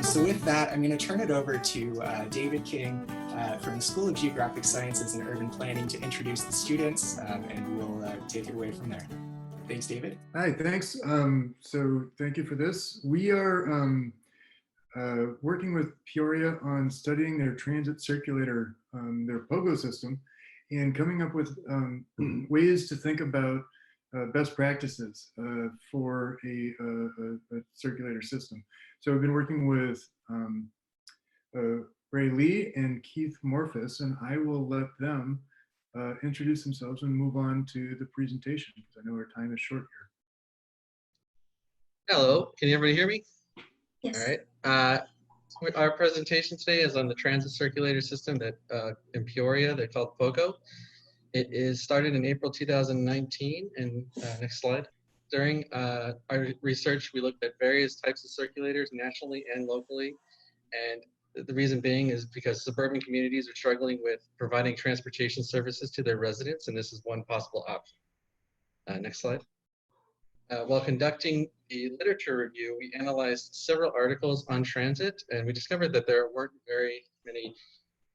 So with that, I'm going to turn it over to David King from the School of Geographic Sciences and Urban Planning to introduce the students, and we'll take it away from there. Thanks, David. Hi, thanks. So thank you for this. We are working with Peoria on studying their transit circulator, their POGO system, and coming up with ways to think about best practices for a circulator system. So we've been working with Ray Lee and Keith Morphus, and I will let them introduce themselves and move on to the presentation because I know our time is short here. Hello, can everybody hear me? Yes. All right. Our presentation today is on the transit circulator system that in Peoria, they're called POGO. It is started in April 2019, and next slide. During our research, we looked at various types of circulators nationally and locally, and the reason being is because suburban communities are struggling with providing transportation services to their residents, and this is one possible option. Next slide. While conducting the literature review, we analyzed several articles on transit, and we discovered that there weren't very many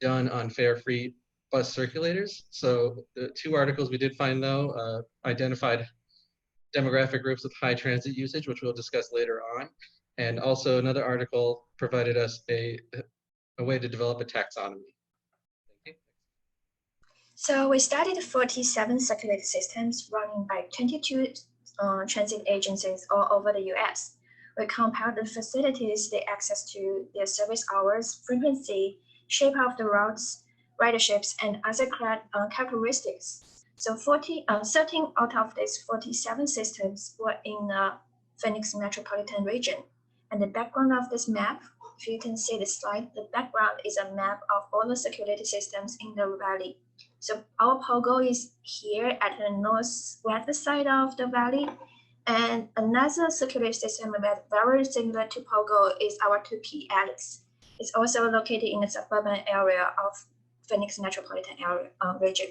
done on fare-free bus circulators. So the two articles we did find, though, identified demographic groups with high transit usage, which we'll discuss later on. And also another article provided us a way to develop a taxonomy. Thank you. So we studied 47 circulator systems running by 22 transit agencies all over the US. We compared the facilities they access to, their service hours, frequency, shape of the routes, riderships, and other characteristics. So 13 out of these 47 systems were in the Phoenix metropolitan region. And the background of this map, if you can see the slide, the background is a map of all the circulator systems in the valley. So our POGO is here at the northwest side of the valley. And another circulator system that very similar to POGO is our 2P Alex. It's also located in the suburban area of Phoenix metropolitan area region.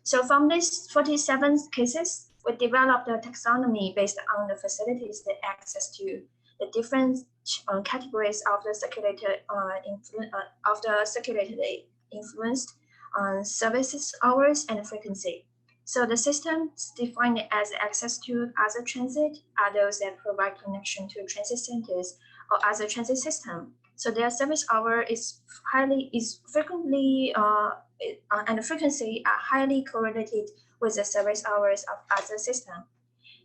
So from these 47 cases, we developed a taxonomy based on the facilities that access to the different categories of the circulator they influenced on services hours and frequency. So the systems defined as access to other transit are those that provide connection to transit centers or other transit system. So their service hour is frequently and the frequency are highly correlated with the service hours of other systems.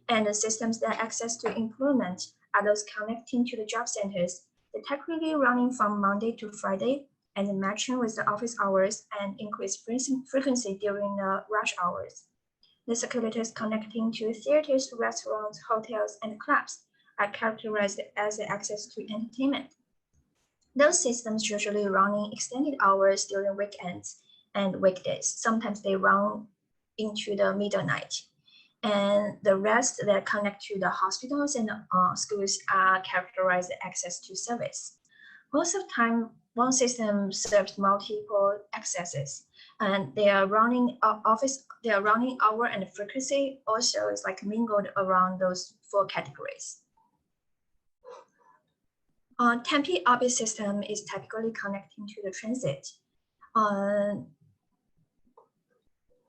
And the systems that access to employment are those connecting to the job centers, the typically running from Monday to Friday and matching with the office hours and increased frequency during the rush hours. The circulators connecting to theaters, restaurants, hotels, and clubs are characterized as the access to entertainment. Those systems usually running extended hours during weekends and weekdays. Sometimes they run into the midnight. And the rest that connect to the hospitals and schools are characterized as access to service. Most of the time, one system serves multiple accesses, and they are running hour and frequency also is like mingled around those 4 categories. Tempe UP system is typically connecting to the transit.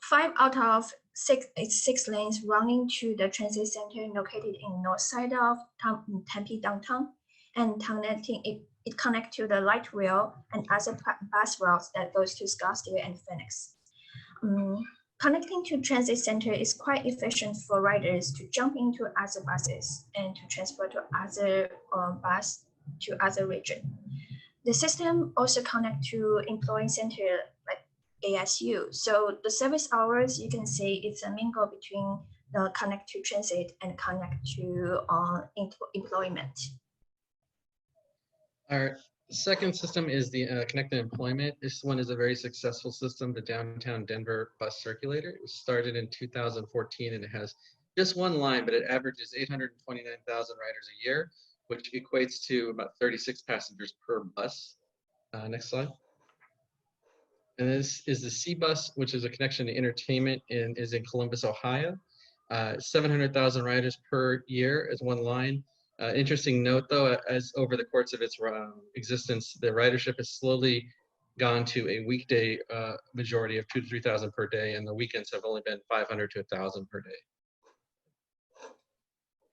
5 out of 6 lanes running to the transit center located in north side of Tempe downtown, and connecting it connects to the light rail and other bus routes that goes to Scottsdale and Phoenix. Connecting to transit center is quite efficient for riders to jump into other buses and to transfer to other bus to other region. The system also connect to employee center like ASU. So the service hours, you can say it's a mingle between the connect to transit and connect to employment. Our second system is the connected employment. This one is a very successful system, the downtown Denver bus circulator. It was started in 2014 and it has just one line, but it averages 829,000 riders a year, which equates to about 36 passengers per bus. Next slide. And this is the C-Bus, which is a connection to entertainment and is in Columbus, Ohio. 700,000 riders per year is one line. Interesting note, though, as over the course of its existence, the ridership has slowly gone to a weekday majority of 2,000 to 3,000 per day, and the weekends have only been 500 to 1,000 per day.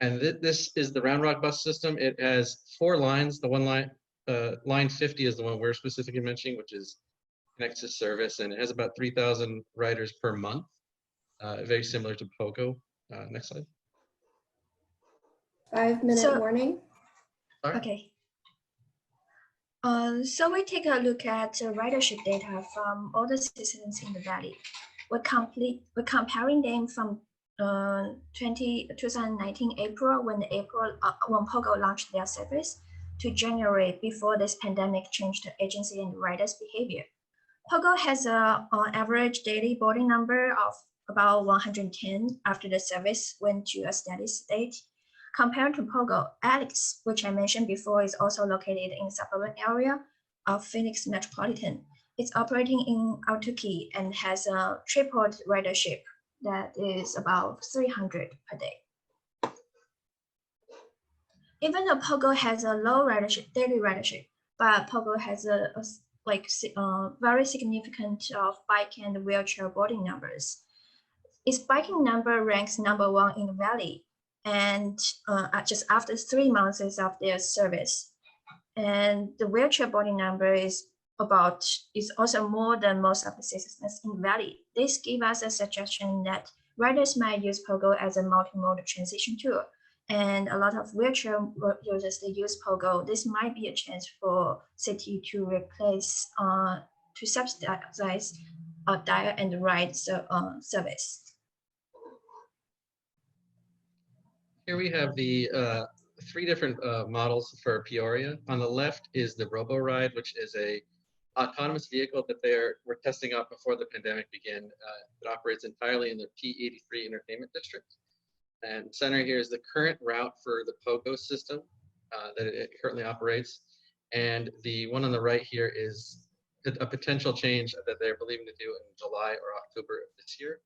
And this is the Round Rock bus system. It has 4 lines. The one line, line 50 is the one we're specifically mentioning, which is connects to service, and it has about 3,000 riders per month. Very similar to POGO. Next slide. 5-minute warning. Sorry? Okay. So we take a look at ridership data from all the citizens in the valley. We're comparing them from 2019 April when POGO launched their service to January before this pandemic changed the agency and riders' behavior. POGO has an average daily boarding number of about 110 after the service went to a steady state. Compared to POGO, Alex, which I mentioned before, is also located in suburban area of Phoenix Metropolitan. It's operating in Altuve and has a tripled ridership that is about 300 per day. Even though POGO has a low ridership, daily ridership, but POGO has a very significant of bike and wheelchair boarding numbers. Its biking number ranks #1 in the valley, and just after 3 months of their service. And the wheelchair boarding number is also more than most of the citizens in the valley. This gives us a suggestion that riders might use POGO as a multimodal transition tool. And a lot of wheelchair users, they use POGO. This might be a chance for city to replace, to subsidize diet and ride service. Here we have the 3 different models for Peoria. On the left is the RoboRide, which is a autonomous vehicle that we're testing out before the pandemic began. It operates entirely in the P83 Entertainment District. And center here is the current route for the POGO system that it currently operates. And the one on the right here is a potential change that they're believing to do in July or October of this year.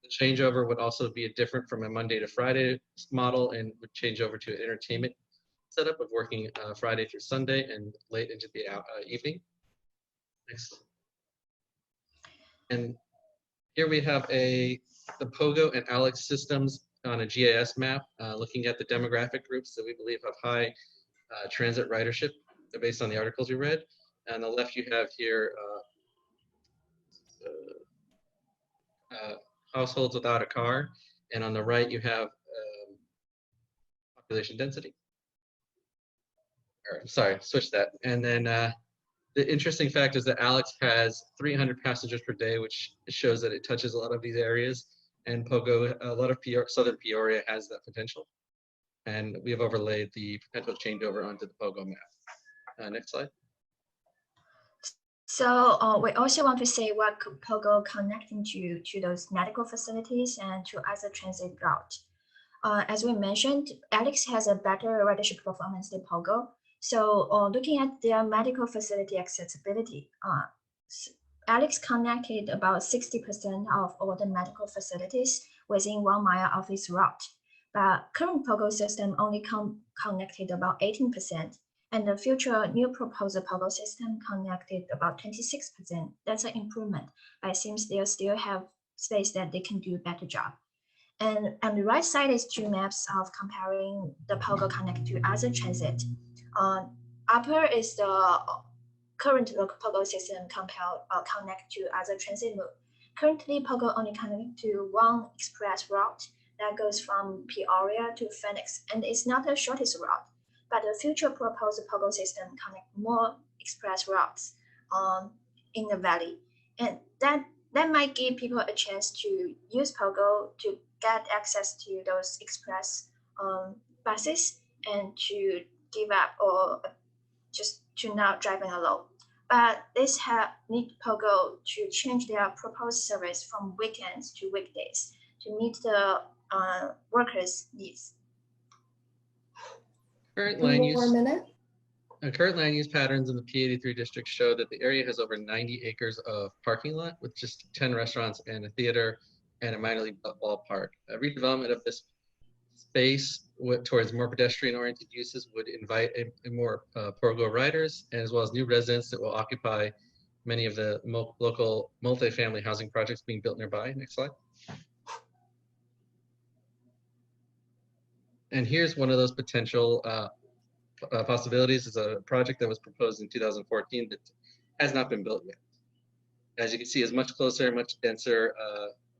The changeover would also be different from a Monday to Friday model and would change over to an entertainment setup of working Friday through Sunday and late into the evening. Next. And here we have the POGO and Alex systems on a GIS map, looking at the demographic groups that we believe have high transit ridership based on the articles we read. On the left, you have here households without a car, and on the right, you have population density. Or, sorry, switch that. And then the interesting fact is that Alex has 300 passengers per day, which shows that it touches a lot of these areas. And POGO, a lot of southern Peoria has that potential. And we have overlaid the potential changeover onto the POGO map. Next slide. So we also want to say what POGO connecting to those medical facilities and to other transit route. As we mentioned, Alex has a better ridership performance than POGO. So looking at their medical facility accessibility, Alex connected about 60% of all the medical facilities within 1 mile of its route. But current POGO system only connected about 18%. And the future new proposed POGO system connected about 26%. That's an improvement, but it seems they still have space that they can do a better job. And on the right side is 2 maps of comparing the POGO connect to other transit. Upper is the current local POGO system connect to other transit mode. Currently, POGO only connect to 1 express route that goes from Peoria to Phoenix, and it's not the shortest route. But the future proposed POGO system connect more express routes in the valley. And that might give people a chance to use POGO to get access to those express buses and to give up or just to not driving alone. But this need POGO to change their proposed service from weekends to weekdays to meet the workers' needs. Current land use patterns in the P83 district show that the area has over 90 acres of parking lot with just 10 restaurants and a theater and a minor league ballpark. Redevelopment of this space towards more pedestrian-oriented uses would invite more POGO riders, as well as new residents that will occupy many of the local multifamily housing projects being built nearby. Next slide. And here's one of those potential possibilities. Is a project that was proposed in 2014 that has not been built yet. As you can see, is much closer, much denser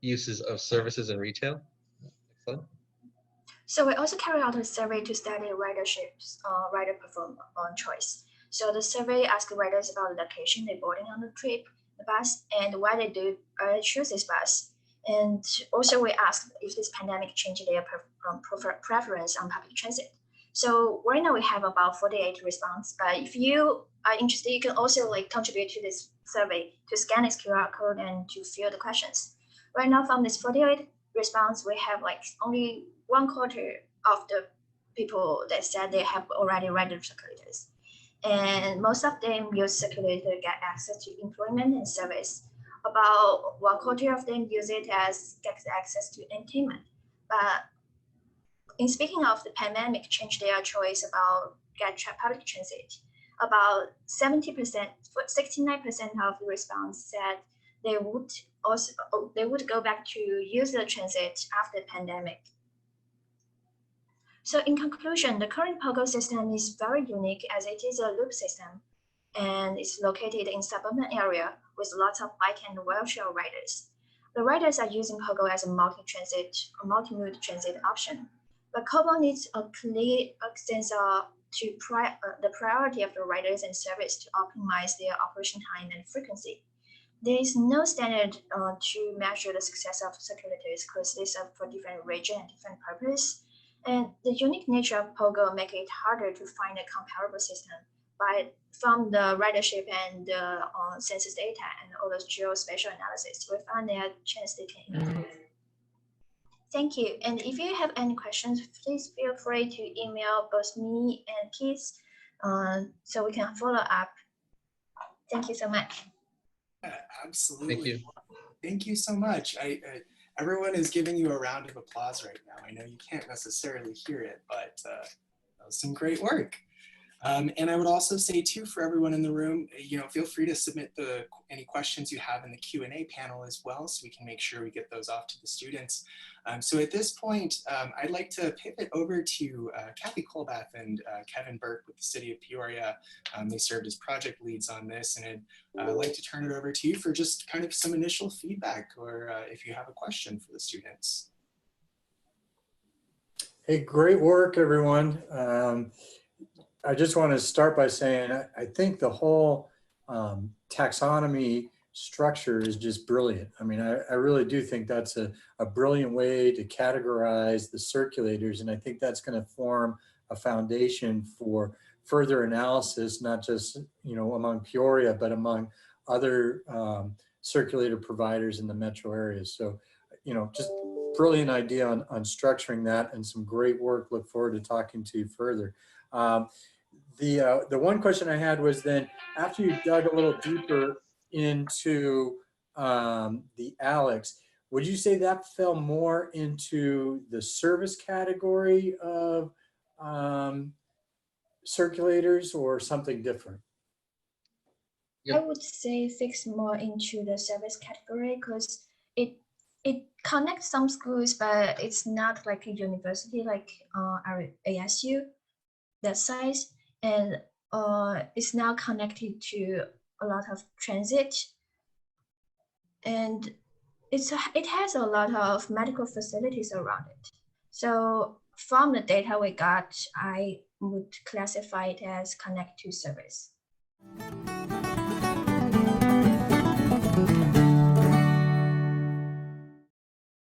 uses of services and retail. Next slide. So we also carry out a survey to study riderships, rider choice. So the survey asks riders about the location they're boarding on the trip, the bus, and why they do choose this bus. And also we asked if this pandemic changed their preference on public transit. So right now we have about 48 responses, but if you are interested, you can also contribute to this survey to scan this QR code and to fill the questions. Right now from this 48 response, we have only 1/4 of the people that said they have already read the circulators. And most of them use Circulator to get access to employment and service. About 1/4 of them use it as get access to entertainment. But in speaking of the pandemic, change their choice about get public transit. About 70%, 69% of the response said they would go back to use the transit after the pandemic. So in conclusion, the current POGO system is very unique as it is a loop system and it's located in suburban area with lots of bike and wheelchair riders. The riders are using POGO as a multi-mode transit option, but POGO needs a clear sense to the priority of the riders and service to optimize their operation time and frequency. There is no standard to measure the success of circulators because they serve for different region and different purpose. And the unique nature of POGO make it harder to find a comparable system. But from the ridership and the census data and all those geospatial analysis, we found there are chances they can improve. Thank you. And if you have any questions, please feel free to email both me and Keith so we can follow up. Thank you so much. Absolutely. Thank you. Thank you so much. Everyone is giving you a round of applause right now. I know you can't necessarily hear it, but that was some great work. And I would also say too, for everyone in the room, feel free to submit any questions you have in the Q&A panel as well, so we can make sure we get those off to the students. So at this point, I'd like to pivot over to Cathy Colbath and Kevin Burke with the City of Peoria. They served as project leads on this, and I'd like to turn it over to you for just kind of some initial feedback, or if you have a question for the students. Hey, great work, everyone. I just want to start by saying I think the whole taxonomy structure is just brilliant. I mean, I really do think that's a brilliant way to categorize the circulators, and I think that's going to form a foundation for further analysis, not just among Peoria, but among other circulator providers in the metro area. So, just brilliant idea on structuring that, and some great work. Look forward to talking to you further. The one question I had was then, after you dug a little deeper into the ALEX, would you say that fell more into the service category of circulators or something different? I would say it fits more into the service category because it connects some schools, but it's not like a university like our ASU that size, and it's now connected to a lot of transit, and it has a lot of medical facilities around it. So from the data we got, I would classify it as connect to service.